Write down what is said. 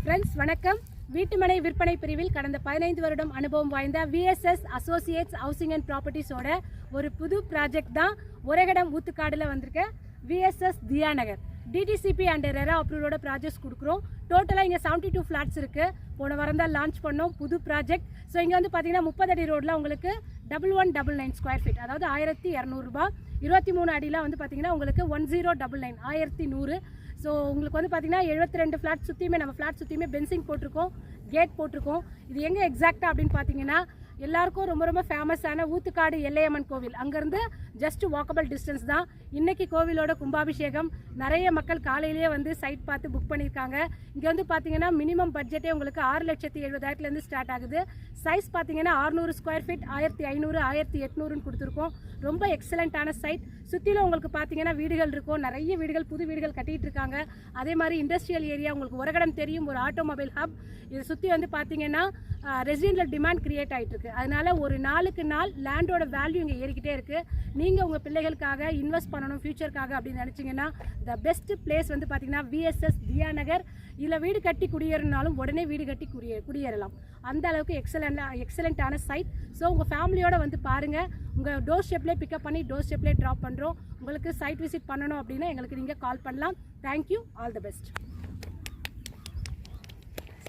Friends வணக்கம். வீட்டுமனை விற்பனை பிரிவில் கடந்த 15 வருடம் அனுபவம் வாய்ந்த VSS அசோசியேட்ஸ் ஹவுசிங் அண்ட் ப்ராப்பர்ட்டிஸோட ஒரு புது ப்ராஜெக்ட் தான் ஒரகடம் ஊத்துக்காடுல வந்திருக்க VSS Thiya Nagar. DTCP and RERA அப்ரூவோட ப்ராஜெக்ட்ஸ் கொடுக்குறோம். டோட்டலாக இங்கே 72 ஃப்ளாட்ஸ் இருக்குது. போன வாரம் தான் லான்ச் பண்ணோம் புது ப்ராஜெக்ட். ஸோ இங்கே வந்து பார்த்தீங்கன்னா 30 அடி ரோடில் உங்களுக்கு 1199 ஸ்கொயர் ஃபீட், அதாவது 1200 ரூபாய். 23 அடியில் வந்து பார்த்தீங்கன்னா உங்களுக்கு 1099 1100. ஸோ உங்களுக்கு வந்து பார்த்தீங்கன்னா 72 ஃப்ளாட் சுற்றியுமே நம்ம ஃப்ளாட் சுற்றியுமே பென்சிங் போட்டிருக்கோம், கேட் போட்டிருக்கோம். இது எங்கே எக்ஸாக்டாக அப்படின்னு பார்த்தீங்கன்னா எல்லாருக்கும் ரொம்ப ரொம்ப ஃபேமஸான ஊத்துக்காடு எல்லையம்மன் கோவில், அங்கேருந்து ஜஸ்ட் வாக்கபிள் டிஸ்டன்ஸ் தான். இன்றைக்கி கோவிலோட கும்பாபிஷேகம், நிறைய மக்கள் காலையிலேயே வந்து சைட் பார்த்து புக் பண்ணியிருக்காங்க. இங்கே வந்து பார்த்தீங்கன்னா மினிமம் பட்ஜெட்டே உங்களுக்கு 6,70,000 ஸ்டார்ட் ஆகுது. சைஸ் பார்த்தீங்கன்னா 600 ஸ்கொயர் ஃபீட் 1500 1800 கொடுத்துருக்கோம். ரொம்ப எக்ஸலண்ட்டான சைட். சுற்றிலும் உங்களுக்கு பார்த்தீங்கன்னா வீடுகள் இருக்கும், நிறைய வீடுகள் புது வீடுகள் கட்டிகிட்டு இருக்காங்க. அதே மாதிரி இண்டஸ்ட்ரியல் ஏரியா உங்களுக்கு ஒரகடம் தெரியும், ஒரு ஆட்டோமொபைல் ஹப். இதை சுற்றி வந்து பார்த்தீங்கன்னா ரெசிடென்ஷியல் டிமாண்ட் கிரியேட் ஆகிட்டு இருக்கு. அதனால ஒரு நாளுக்கு நாள் லேண்டோட வேல்யூ இங்கே ஏறிக்கிட்டே இருக்குது. நீங்கள் உங்கள் பிள்ளைகளுக்காக இன்வெஸ்ட் பண்ணணும் ஃபியூச்சருக்காக அப்படின்னு நினச்சிங்கன்னா த பெஸ்ட் பிளேஸ் வந்து பார்த்தீங்கன்னா VSS தியா நகர். இதில் வீடு கட்டி குடியேறினாலும் உடனே வீடு கட்டி குடியேறலாம். அந்த அளவுக்கு எக்ஸலண்ட்டான சைட். ஸோ உங்கள் ஃபேமிலியோடு வந்து பாருங்கள். உங்கள் டோர் ஸ்டெப்லேயே பிக்கப் பண்ணி டோர் ஸ்டெப்லேயே ட்ராப் பண்ணுறோம். உங்களுக்கு சைட் விசிட் பண்ணணும் அப்படின்னா எங்களுக்கு நீங்கள் கால் பண்ணலாம். Thank you, all the best.